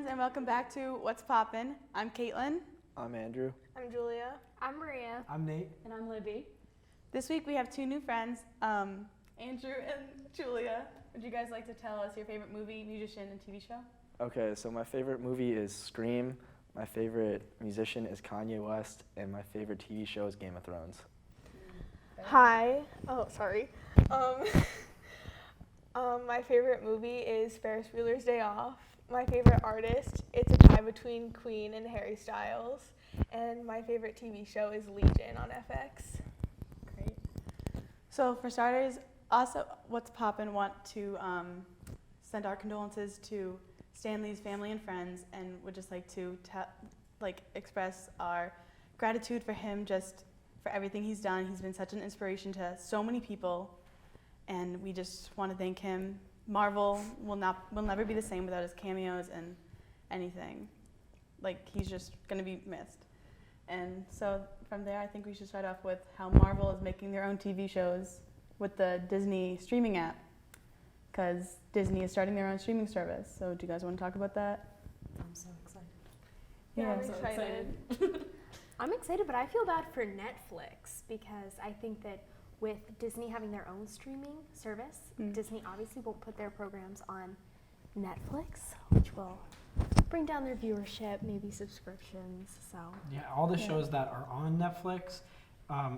and welcome back to What's Poppin'. I'm Caitlin. I'm Andrew. I'm Julia. I'm Maria. I'm Nate. And I'm Libby. This week we have two new friends, Andrew and Julia. Would you guys like to tell us your favorite movie, musician, and TV show? Okay, so my favorite movie is Scream, my favorite musician is Kanye West, and my favorite TV show is Game of Thrones. Hi. Oh, sorry. My favorite movie is Ferris Bueller's Day Off. My favorite artist, it's a tie between Queen and Harry Styles. And my favorite TV show is Legion on FX. Great. So for starters, also What's Poppin' want to send our condolences to Stanley's family and friends, and would just like to express our gratitude for him, just for everything he's done. He's been such an inspiration to so many people, and we just want to thank him. Marvel will never be the same without his cameos and anything. Like, he's just going to be missed. And so from there, I think we should start off with how Marvel is making their own TV shows with the Disney streaming app, because Disney is starting their own streaming service. So do you guys want to talk about that? I'm so excited. Yeah, I'm so excited. I'm excited, but I feel bad for Netflix because I think that with Disney having their own streaming service, Disney obviously won't put their programs on Netflix, which will bring down their viewership, maybe subscriptions. So Yeah, all the shows that are on Netflix,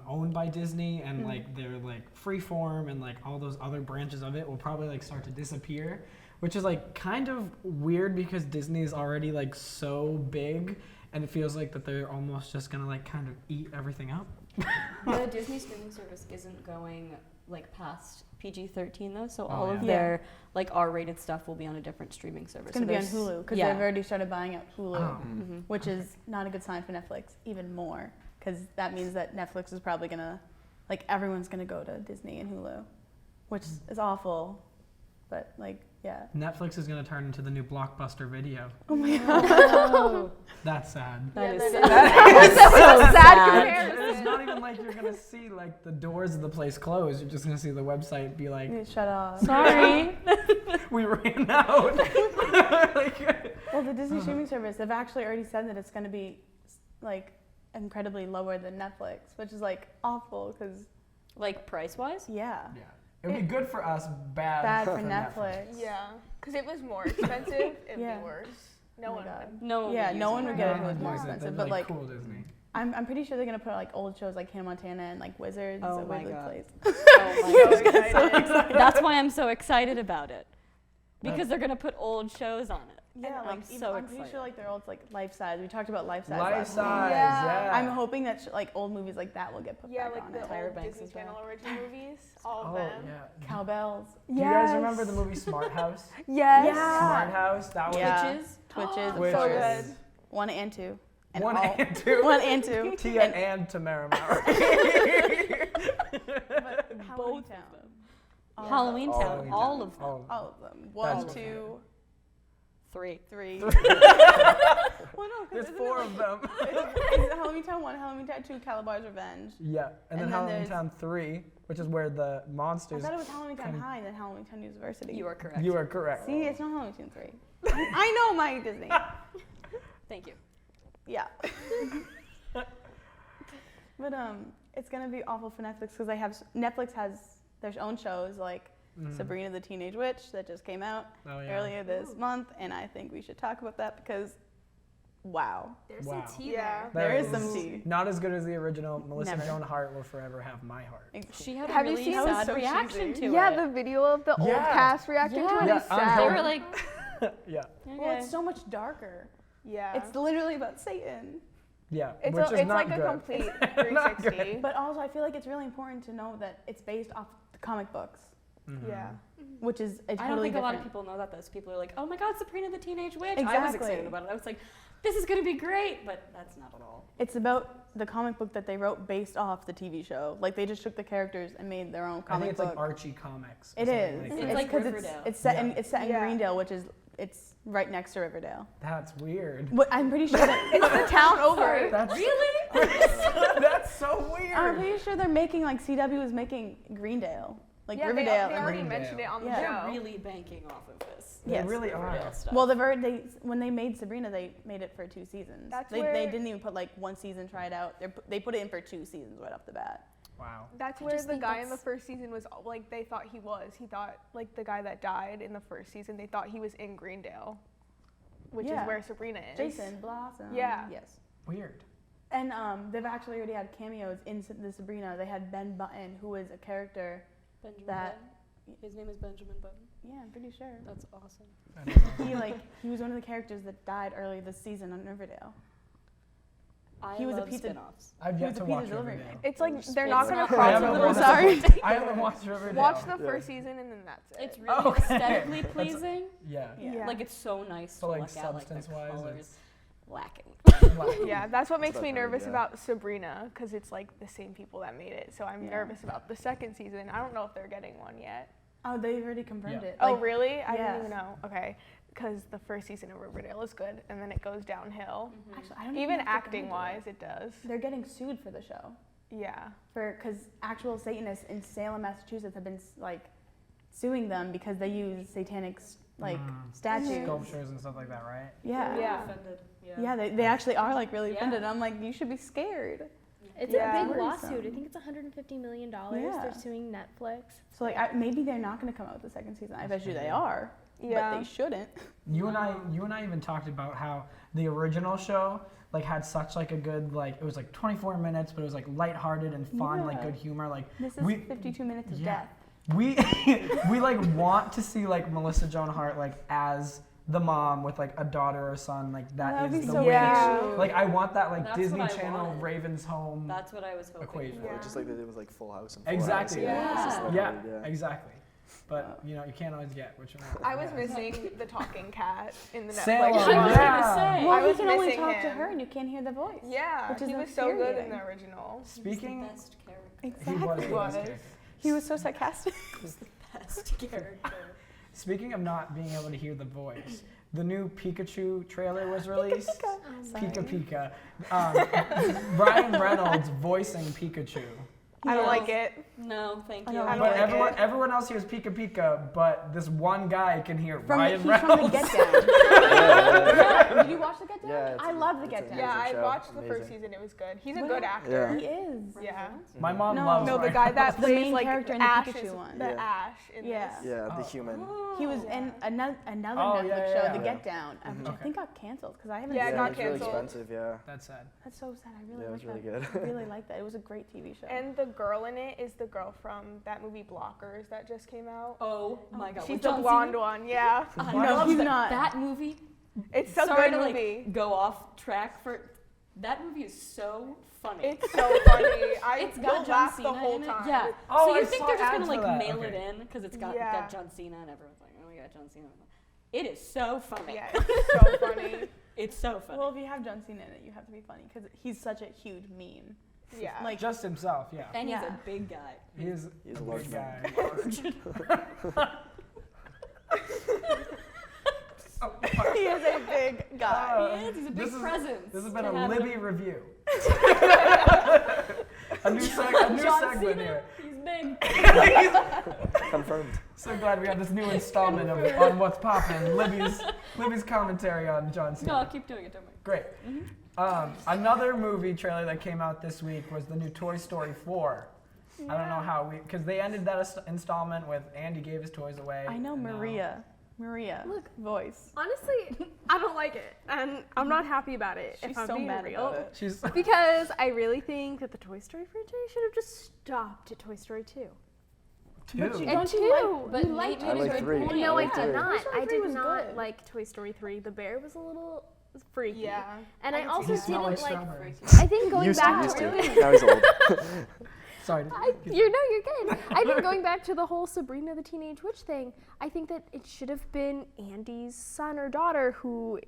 owned by Disney, and like they're like Freeform and like all those other branches of it will probably like start to disappear, which is like kind of weird because Disney is already like so big, and it feels like that they're almost just gonna like kind of eat everything up. The Disney streaming service isn't going like past PG-13 though, so all of Yeah. their like R-rated stuff will be on a different streaming service. It's going to be on Hulu, because yeah. they've already started buying out Hulu, Oh. which is not a good sign for Netflix, even more, because that means that Netflix is probably going to, like, everyone's going to go to Disney and Hulu, which is awful, but, like, yeah. Netflix is gonna turn into the new Blockbuster Video. Oh my god. That's sad. That is That sad. was a sad It's comparison. not even like you're gonna see like the doors of the place close. You're just gonna see the website be like, Shut up. Sorry. we ran out. Well, the Disney streaming service, they've actually already said that it's going to be, like, incredibly lower than Netflix, which is, like, awful, because, Like price-wise? yeah. Yeah. It'd be good for us, Bad for Netflix. Yeah, because if it was more expensive, it'd Yeah. be worse. Oh No my one God. would. No one Yeah, would no use one it. would get it if it No, was more they're expensive, like but, like, cool Disney. I'm pretty sure they're going to put, like, old shows like Hannah Montana and, like, Wizards Oh at my Waverly God. Place. Oh my So God. excited. That's why I'm so excited about it. Because they're gonna put old shows on it. Yeah, And like, I'm even, so I'm pretty excited. sure, like, they're old, like, life size. We talked about life size Life last size, week. yeah. I'm hoping that, like, old movies like that will get put Yeah, back like on the it. Tyra old Banks Disney as well. Channel original movies, all of Oh them. yeah. Cowbells. Do you guys remember the movie Smart House? Yes. Yeah. Smart House. That was Yeah. Twitches? Twitches, of Which course. So good. 1 and 2. And one all- and two. 1 and 2. Tia and Tamara Maurer. But Halloween Town. Halloween All Town, of them. all of them. Oh. All of them. 1, That's 2, 3. 3. Well, no, 'cause There's isn't 4 it, of them. Is it Halloween Town 1, Halloween Town 2, Calabar's Revenge? Yeah, and then And then Halloween there's- Town 3, which is where the I monsters. thought it was Halloween Town Come- High and then Halloween Town University. You are correct. You are correct. See, it's not Halloween Town 3. I know my Disney. Thank you. Yeah. But it's gonna be awful for Netflix because Netflix has their own shows like Sabrina the Teenage Witch that just came out Oh, yeah. earlier this month, and I think we should talk about that because, wow, there's Wow. some tea Yeah. there. there is some tea. Not as good as the original. Melissa Never. Joan Hart will forever have my heart. She had Have a you really seen- That was sad so reaction cheesy. to Yeah, it. the video of the old Yeah. cast reacting to it Yeah. is Yeah, sad. They were like, Yeah, Well, it's so much darker. yeah. It's literally about Satan. yeah. It's, which is it's not like good. a complete Not 360. But also, I feel like it's really important to know that it's based off the comic books, Yeah. which is a totally I don't think a lot of different- people know that. Those people are like, oh my God, Sabrina the Teenage Witch. I was Exactly. excited about it. I was like, this is going to be great, but that's not at all. It's about the comic book that they wrote based off the TV show. Like, they just took the characters and made their own I comic think it's book. like Archie Comics. or It something is. like It's that. like because Riverdale. it's set Yeah. in Yeah. Greendale, which is it's right next to Riverdale. That's weird. But I'm pretty sure that it's the town over. That's Really? That's so weird. I'm pretty sure they're making, like, CW is making Greendale. Like yeah, Riverdale. they already Riverdale. mentioned it on the Yeah. show. They're really banking off of this. Yes. They really are. Riverdale stuff. Well, when they made Sabrina, they made it for 2 seasons. That's They where- didn't even put like 1 season, try it out. They put it in for 2 seasons right off the bat. Wow. That's I where just the think guy in the that's- first season was like they thought he was. He thought like the guy that died in the first season. They thought he was in Greendale, which Yeah. is where Sabrina is. Jason Blossom. Yeah. Yes. Weird. And they've actually already had cameos in the Sabrina. They had Ben Button, who was a character Benjamin that. Button. His name is Benjamin Button. Yeah, I'm pretty sure. That's awesome. He was one of the characters that died early this season on Riverdale. I He was a love pizza- spin-offs. I've He yet was to a watch pizza delivery Riverdale. man. It's like they're It's not gonna not cross I over haven't the watched- sorry. I haven't watched Riverdale. Watch the Yeah. first season and then that's it. It's really Okay. aesthetically That's- pleasing. Yeah. Yeah. Like it's so nice So to like look at, like the substance-wise, colors. Lacking. Yeah, that's what makes what me I've heard, nervous yeah. about Sabrina, because it's like the same people that made it. So I'm Yeah. nervous about the second season. I don't know if they're getting one yet. Oh, they've already confirmed Yeah. it. Oh, Like, really? I yeah. didn't even know. Okay, because the first season of Riverdale is good, and then it goes downhill. Actually, I don't Even know if they're acting gonna do wise, it does. it. They're getting sued for the show. Yeah. Because actual Satanists in Salem, Massachusetts have been like suing them because they use satanic statues. Sculptures and stuff like that, right? Yeah. Yeah. Offended. Yeah, they actually are like really Yeah. offended. I'm like, you should be scared. It's Yeah. a big Worrisome. lawsuit. I think it's $150 million. Yeah. They're suing Netflix. So like, maybe they're not going to come out with the second season. I bet you they are, Yeah. but they shouldn't. You and I even talked about how the original show like had such like a good like it was like 24 minutes, but it was like lighthearted and fun, like Yeah. good humor. Like This is We- 52 minutes of yeah. death. we we like want to see like Melissa Joan Hart like as the mom with like a daughter or son. Like That'd is be the so way. cute. Like I want that like That's Disney what I Channel wanted. Raven's Home. That's what I was hoping. Equation. Yeah. Just like they did with like Full House and Full Exactly. House. Yeah. It's just like Yeah, weird, exactly. But you know you can't always get what you want. I was missing the talking cat in the Netflix Salem, show. I was yeah. gonna say. Well, I he was can only missing talk to him. her, and you can't hear the voice. Yeah, Which is he was so good in infuriating. the original. Speaking, He's the best character. he was the He best was. character. He was so sarcastic. He's the best character. Speaking of not being able to hear the voice, the new Pikachu trailer was released. Pika Pika. Ryan Reynolds voicing Pikachu. I don't No. like it. No, thank I you. don't I don't But like it. everyone else hears Pika Pika, but this one guy can hear From Ryan he's from the Reynolds. Get Down. Did you watch the Get Down? Yeah, it's I love the it's Get an Down. Yeah, amazing I show. watched the first Amazing. season. It was good. He's a What good a- actor. He is. Yeah. My mom No. loves No, the Ryan guy that The plays main like character in the Ash Pikachu is one. the Yeah. Ash in Yeah. this. Yeah, the Oh. human. He was in another Oh, Netflix yeah, show, yeah, The yeah. Get Down, which I Okay. think got canceled because I haven't Yeah, it seen got it's really canceled. expensive, yeah. That's sad. That's so sad. I really Yeah, it like was really that. good. I really like that. It was a great TV show. And the girl in it is the girl from that movie Blockers that just came out. Oh my god. She's with the John blonde Cena? one. Yeah. I No, love he's that, not. That movie. It's a Sorry good to movie. like go off track for. That movie is so funny. It's so funny. It's got you'll John laugh Cena the whole in it. time. Yeah. Oh, so I you think saw they're just gonna ads for like that. mail Okay. it in because it's got Yeah. John Cena and everyone's like, oh my god, John Cena. It is so funny. Yeah, it's so funny. It's so funny. well, if you have John Cena in it, you have to be funny because he's such a huge meme. Yeah. Like, Just himself, yeah. and he's yeah. a big guy. He is He's a a large big man. guy. Oh, he is a big guy. He is. He's a big this is- presence. This has been to a have Libby him. review. a new John segment Cena, here. he's big. Confirmed. So glad we have this new installment of on What's Poppin'. Libby's commentary on John Cena. No, keep doing it. Don't worry. Great. Another movie trailer that came out this week was the new Toy Story 4. I don't know how because they ended that installment with Andy gave his toys away. I know and now- Maria. Look. Voice. Honestly, I don't like it, and I'm not happy about it. She's if I'm so being mad real. about it. She's Because I really think that the Toy Story franchise should have just stopped at Toy Story 2. But two. you- And Don't 2, you But you liked Nate I made a like good 3. point. No, I like did 3. not. Story I 3 did was not good. like Toy Story 3. The bear was a little freaky. Yeah. And I can also see You that. smell didn't like like. strawberries. I think going back used to. to. Now he's old. Sorry. You're good. I think going back to the whole Sabrina the Teenage Witch thing, I think that it should have been Andy's son or daughter who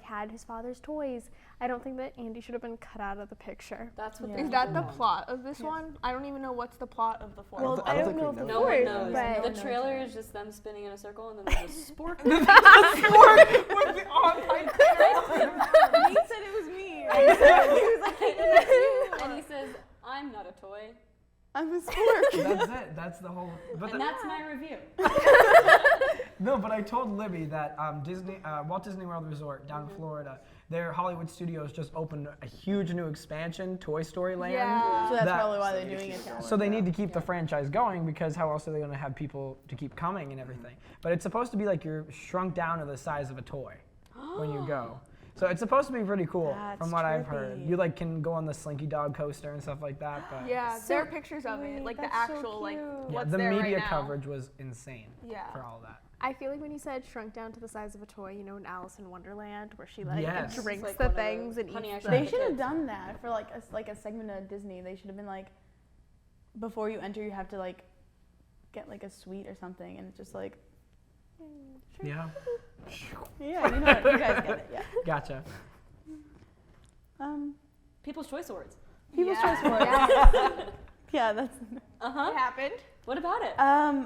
had his father's toys. I don't think that Andy should have been cut out of the picture. That's what Yeah. they Is that the want. plot of this one? I don't even know what's the plot of the fourth. Well, I I don't don't think know we if the know. No one fourth, knows. but- The trailer is just them spinning in a circle and then there's a spork. With the on-pipe He said it was me. And he says, I'm not a toy. I'm a spork. That's it. That's the whole. But And that's my review. no, but I told Libby that Walt Disney World Resort down in Florida, their Hollywood Studios just opened a huge new expansion, Toy Story Land. Yeah. So that's that- probably why they're doing it down. So they need to keep the franchise going because how else are they going to have people to keep coming and everything? But it's supposed to be like you're shrunk down to the size of a toy when you go. So it's supposed to be pretty cool That's from what I've heard. trippy. You like can go on the Slinky Dog coaster and stuff like that. But Yeah, So there are pictures of it, sweet, like the that's so actual, like cute. yeah, what's the there media right now. coverage was insane Yeah. for all that. I feel like when you said shrunk down to the size of a toy, you know, in Alice in Wonderland, where she like Yes. drinks Like the one of the things and Honey, I eats Shrunk them. They the should have Kids. done that for like a segment of Disney. They should have been like, before you enter, you have to like get like a sweet or something, and it's just like, Yeah, yeah, you know, what, you guys get it, yeah. gotcha. People's Choice Awards. People's Yeah. Choice Awards. Yeah, that's. Uh huh. It happened. What about it?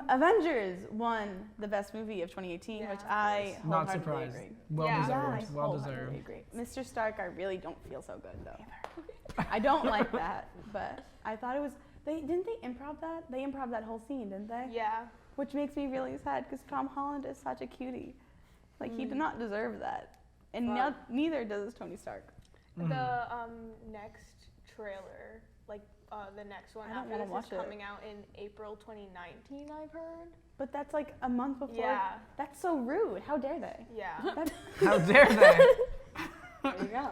Avengers won the best movie of 2018, Yeah, which of I Not wholeheartedly surprised. agree. Well Yeah. Yeah, I deserved. Well wholeheartedly deserved. agree. Mr. Stark, I really don't feel so good though. I don't like that, but I thought it was. Didn't they improv that? They improv that whole scene, didn't they? Yeah. Which makes me really sad because Tom Holland is such a cutie. Like he did not deserve that, and Fuck. neither does Tony Stark. Mhm. The next trailer, like the next one I don't after wanna this watch is it. coming out in April 2019, I've heard. But that's like a month before. Yeah. That's so rude. How dare they? Yeah. That's, How dare they? There you go.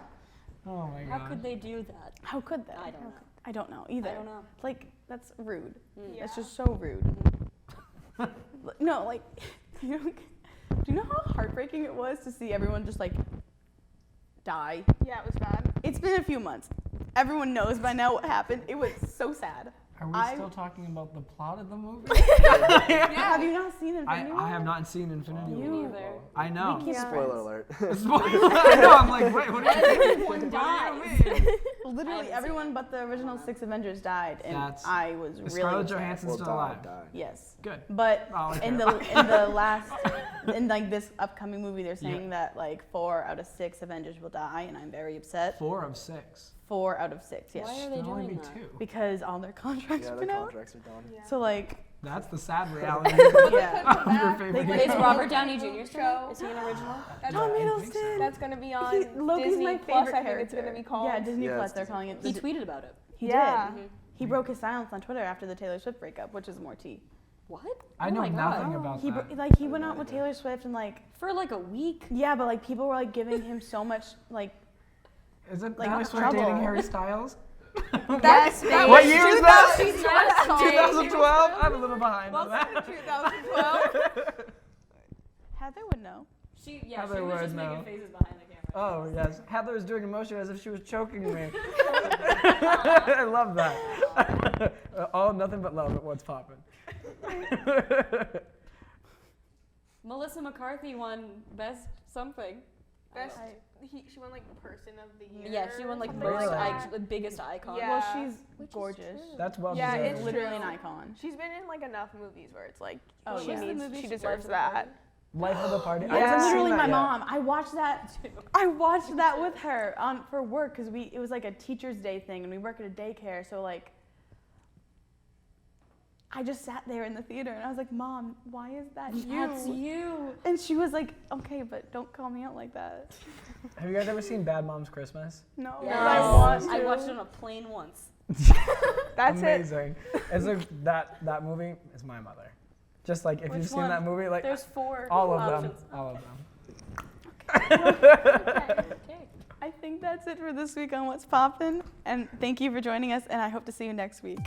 Oh my god. How could they do that? how could they? I don't know. I don't know either. I don't know. Like that's rude. Yeah. It's just so rude. No, like you know, do you know how heartbreaking it was to see everyone just like die? Yeah, it was bad. It's been a few months. Everyone knows by now what happened. It was so sad. Are we I- still talking about the plot of the movie? Have you not seen Infinity War? I have not seen Infinity You- War. Neither. I know. We keep Spoiler friends. alert. I know. I'm like, wait, what do you mean? Everyone What dies. do you mean? Literally haven't everyone seen it. but the original 6 Avengers died, and That's- I was Is really Scarlett upset. Johansson's Well, still alive? die. Yes, Good. but Oh, okay. in the last in like this upcoming movie, they're saying that like 4 out of 6 Avengers will die, and I'm very upset. 4 of 6. 4 out of 6, yes, Why are they There'll only doing be that? 2. because all their contracts Yeah, have the been out. contracts are done. Yeah. So like, That's the sad reality yeah, of your favorite They- Is hero. Robert Downey Jr. still? Show. Is he an original? That's, Tom I think Hiddleston. so. that's gonna be on Loki's Disney my Plus. favorite I think character. it's gonna be called. Yeah, Disney Yeah, Plus. it's They're Disney calling it. He tweeted about it. He Yeah. did. He broke his silence on Twitter after the Taylor Swift breakup, which is more tea. What? I Oh know my God. nothing about He that. like he went out with Taylor Swift and like For like a week. yeah, but like people were like giving him so much like Isn't like, Taylor Swift trouble. dating Harry Styles? That's What year is that? She's not 2012? I'm a little behind on Welcome that. to 2012. Heather would know. She Heather she was would just know. making faces behind the camera. Oh, yes. Heather was doing a motion as if she was choking me. I love that. All nothing but love at What's Poppin'. Melissa McCarthy won best something. Best. She won like person of the year. Yeah, she won like something Really? most the biggest icon. Yeah. Well, she's Which is gorgeous. true. That's well Yeah, deserved. it's Literally an true. icon. She's been in like enough movies where it's like Oh, she yeah. needs, movie she she deserves plays that. Life of the Party. I Yeah. haven't That's seen literally that my yet. mom. I watched that. I watched that with her for work because it was like a Teacher's Day thing, and we work at a daycare. So like, I just sat there in the theater, and I was like, "Mom, why is that you?" That's you. And she was like, "Okay, but don't call me out like that." Have you guys ever seen Bad Moms Christmas? No, Yes. but I want to. I watched it on a plane once. That's it. Amazing. It's like that movie is my mother. Just like if Which you've seen one? that movie, like There's 4 all of them. options. All of them. Okay. I think that's it for this week on What's Poppin', and thank you for joining us, and I hope to see you next week.